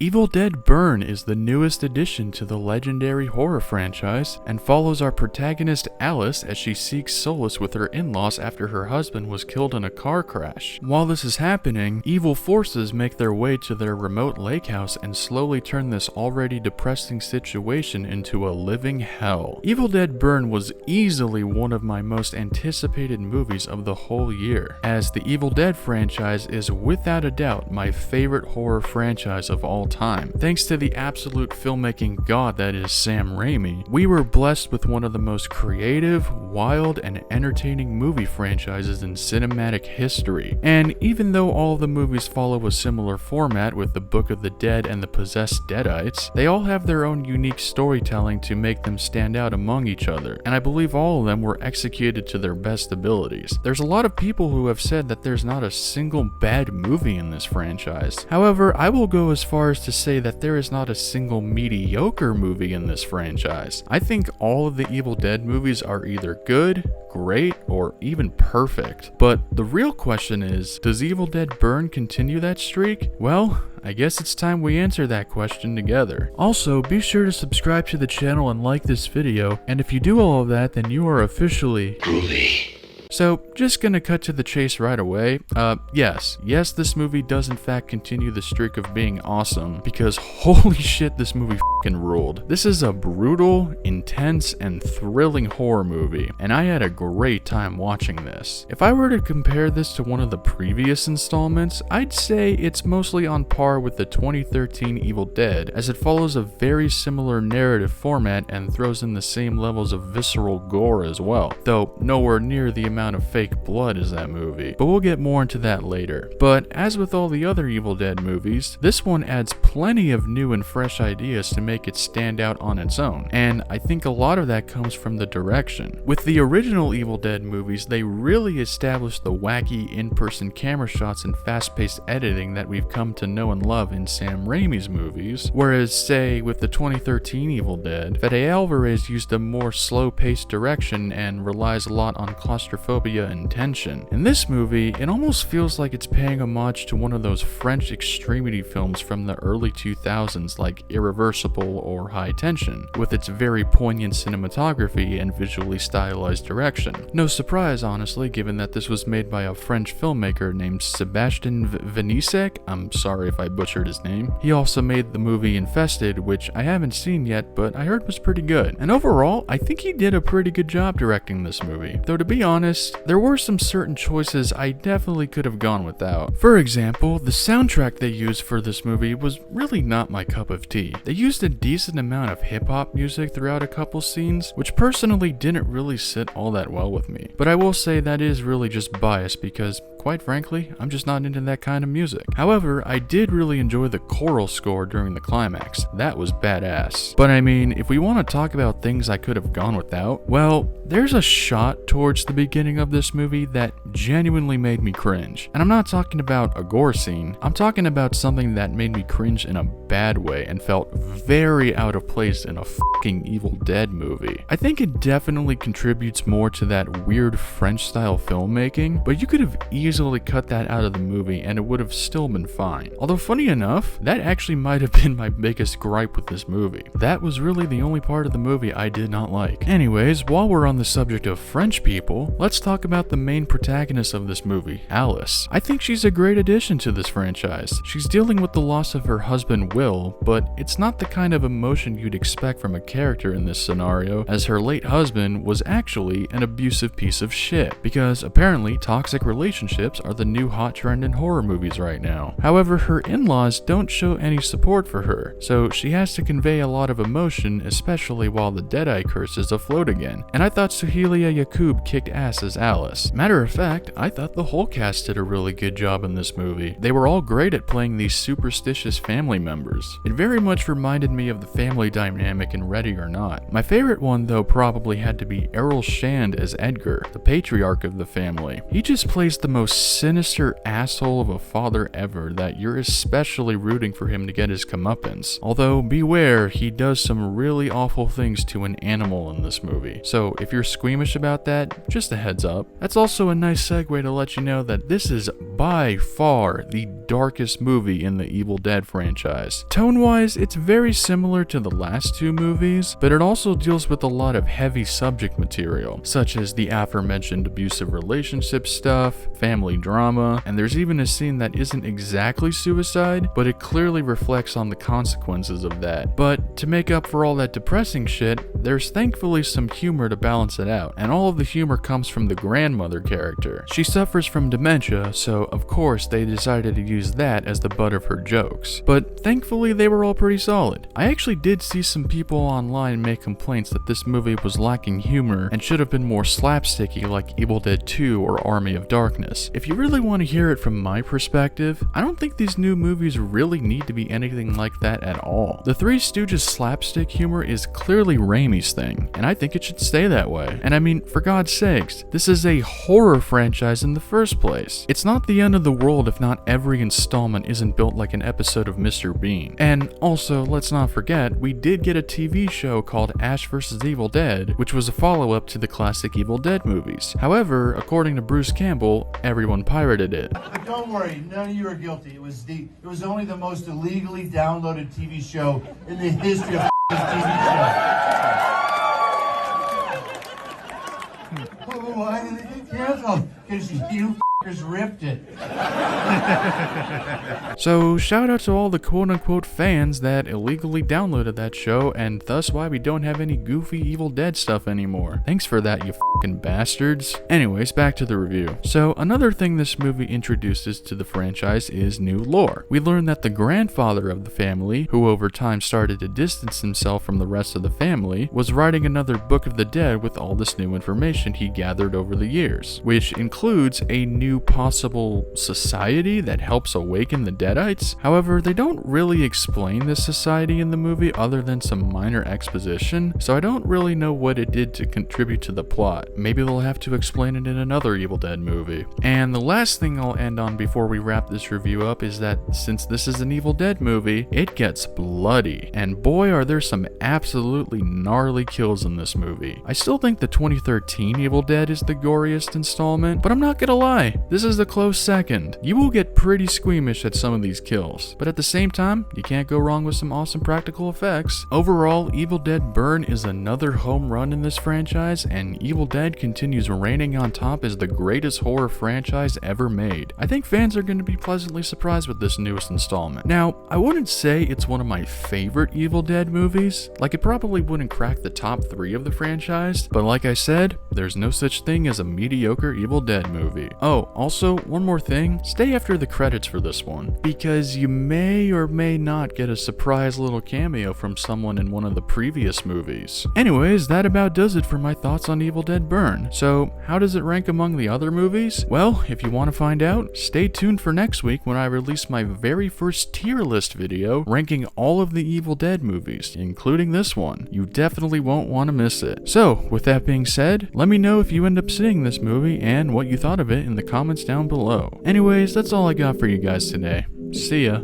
Evil Dead Burn is the newest addition to the legendary horror franchise and follows our protagonist Alice as she seeks solace with her in-laws after her husband was killed in a car crash. While this is happening, evil forces make their way to their remote lake house and slowly turn this already depressing situation into a living hell. Evil Dead Burn was easily one of my most anticipated movies of the whole year, as the Evil Dead franchise is without a doubt my favorite horror franchise of all time. Thanks to the absolute filmmaking god that is Sam Raimi, we were blessed with one of the most creative, wild, and entertaining movie franchises in cinematic history. And even though all of the movies follow a similar format with the Book of the Dead and the Possessed Deadites, they all have their own unique storytelling to make them stand out among each other, and I believe all of them were executed to their best abilities. There's a lot of people who have said that there's not a single bad movie in this franchise. However, I will go as far as to say that there is not a single mediocre movie in this franchise. I think all of the Evil Dead movies are either good, great, or even perfect. But the real question is, does Evil Dead Burn continue that streak? Well, I guess it's time we answer that question together. Also, be sure to subscribe to the channel and like this video, and if you do all of that, then you are officially groovy. So, just gonna cut to the chase right away. Yes, this movie does in fact continue the streak of being awesome, because holy shit, this movie f***ing ruled. This is a brutal, intense, and thrilling horror movie, and I had a great time watching this. If I were to compare this to one of the previous installments, I'd say it's mostly on par with the 2013 Evil Dead, as it follows a very similar narrative format and throws in the same levels of visceral gore as well, though nowhere near the amount of fake blood as that movie, but we'll get more into that later. But as with all the other Evil Dead movies, this one adds plenty of new and fresh ideas to make it stand out on its own, and I think a lot of that comes from the direction. With the original Evil Dead movies, they really established the wacky in-person camera shots and fast-paced editing that we've come to know and love in Sam Raimi's movies, whereas say with the 2013 Evil Dead, Fede Alvarez used a more slow-paced direction and relies a lot on claustrophobia and tension. In this movie, it almost feels like it's paying homage to one of those French extremity films from the early 2000s like Irreversible or High Tension, with its very poignant cinematography and visually stylized direction. No surprise, honestly, given that this was made by a French filmmaker named Sébastien Vanissek. I'm sorry if I butchered his name. He also made the movie Infested, which I haven't seen yet, but I heard was pretty good. And overall, I think he did a pretty good job directing this movie. Though to be honest, there were some certain choices I definitely could have gone without. For example, the soundtrack they used for this movie was really not my cup of tea. They used a decent amount of hip-hop music throughout a couple scenes, which personally didn't really sit all that well with me. But I will say that is really just bias because, quite frankly, I'm just not into that kind of music. However, I did really enjoy the choral score during the climax. That was badass. But I mean, if we want to talk about things I could have gone without, well, there's a shot towards the beginning of this movie that genuinely made me cringe. And I'm not talking about a gore scene, I'm talking about something that made me cringe in a bad way and felt very out of place in a fucking Evil Dead movie. I think it definitely contributes more to that weird French style filmmaking, but you could have easily cut that out of the movie and it would have still been fine. Although funny enough, that actually might have been my biggest gripe with this movie. That was really the only part of the movie I did not like. Anyways, while we're on the subject of French people, let's talk about the main protagonist of this movie, Alice. I think she's a great addition to this franchise. She's dealing with the loss of her husband Will, but it's not the kind of emotion you'd expect from a character in this scenario, as her late husband was actually an abusive piece of shit, because apparently toxic relationships are the new hot trend in horror movies right now. However, her in-laws don't show any support for her, so she has to convey a lot of emotion, especially while the Deadeye curse is afloat again, and I thought Suhelia Yacoub kicked ass as Alice. Matter of fact, I thought the whole cast did a really good job in this movie. They were all great at playing these superstitious family members. It very much reminded me of the family dynamic in Ready or Not. My favorite one though probably had to be Errol Shand as Edgar, the patriarch of the family. He just plays the most most sinister asshole of a father ever that you're especially rooting for him to get his comeuppance. Although, beware, he does some really awful things to an animal in this movie. So if you're squeamish about that, just a heads up. That's also a nice segue to let you know that this is by far the darkest movie in the Evil Dead franchise. Tone-wise, it's very similar to the last two movies, but it also deals with a lot of heavy subject material, such as the aforementioned abusive relationship stuff, family drama, and there's even a scene that isn't exactly suicide, but it clearly reflects on the consequences of that. But to make up for all that depressing shit, there's thankfully some humor to balance it out, and all of the humor comes from the grandmother character. She suffers from dementia, so of course they decided to use that as the butt of her jokes. But thankfully they were all pretty solid. I actually did see some people online make complaints that this movie was lacking humor and should have been more slapsticky like Evil Dead 2 or Army of Darkness. If you really want to hear it from my perspective, I don't think these new movies really need to be anything like that at all. The Three Stooges slapstick humor is clearly Raimi's thing, and I think it should stay that way. And I mean, for God's sakes, this is a horror franchise in the first place. It's not the end of the world if not every installment isn't built like an episode of Mr. Bean. And also, let's not forget, we did get a TV show called Ash vs. Evil Dead, which was a follow-up to the classic Evil Dead movies. However, according to Bruce Campbell, everyone pirated it. But don't worry, none of you are guilty. It was only the most illegally downloaded TV show in the history of TV show. Why did it get canceled? Because you ripped it. So shout out to all the quote-unquote fans that illegally downloaded that show, and thus why we don't have any goofy Evil Dead stuff anymore. Thanks for that, you fucking bastards. Anyways, back to the review. So another thing this movie introduces to the franchise is new lore. We learn that the grandfather of the family, who over time started to distance himself from the rest of the family, was writing another Book of the Dead with all this new information he gathered over the years, which includes a new possible society that helps awaken the Deadites. However, they don't really explain this society in the movie other than some minor exposition, so I don't really know what it did to contribute to the plot. Maybe they'll have to explain it in another Evil Dead movie. And the last thing I'll end on before we wrap this review up is that since this is an Evil Dead movie, it gets bloody. And boy, are there some absolutely gnarly kills in this movie. I still think the 2013 Evil Dead is the goriest installment, but I'm not gonna lie, this is a close second. You will get pretty squeamish at some of these kills, but at the same time, you can't go wrong with some awesome practical effects. Overall, Evil Dead Burn is another home run in this franchise, and Evil Dead continues reigning on top as the greatest horror franchise ever made. I think fans are going to be pleasantly surprised with this newest installment. Now, I wouldn't say it's one of my favorite Evil Dead movies, like it probably wouldn't crack the top 3 of the franchise, but like I said, there's no such thing as a mediocre Evil Dead movie. Oh, also, one more thing, stay after the credits for this one, because you may or may not get a surprise little cameo from someone in one of the previous movies. Anyways, that about does it for my thoughts on Evil Dead Burn. So, how does it rank among the other movies? Well, if you want to find out, stay tuned for next week when I release my very first tier list video ranking all of the Evil Dead movies, including this one. You definitely won't want to miss it. So, with that being said, let me know if you end up seeing this movie and what you thought of it in the comments down below. Anyways, that's all I got for you guys today. See ya.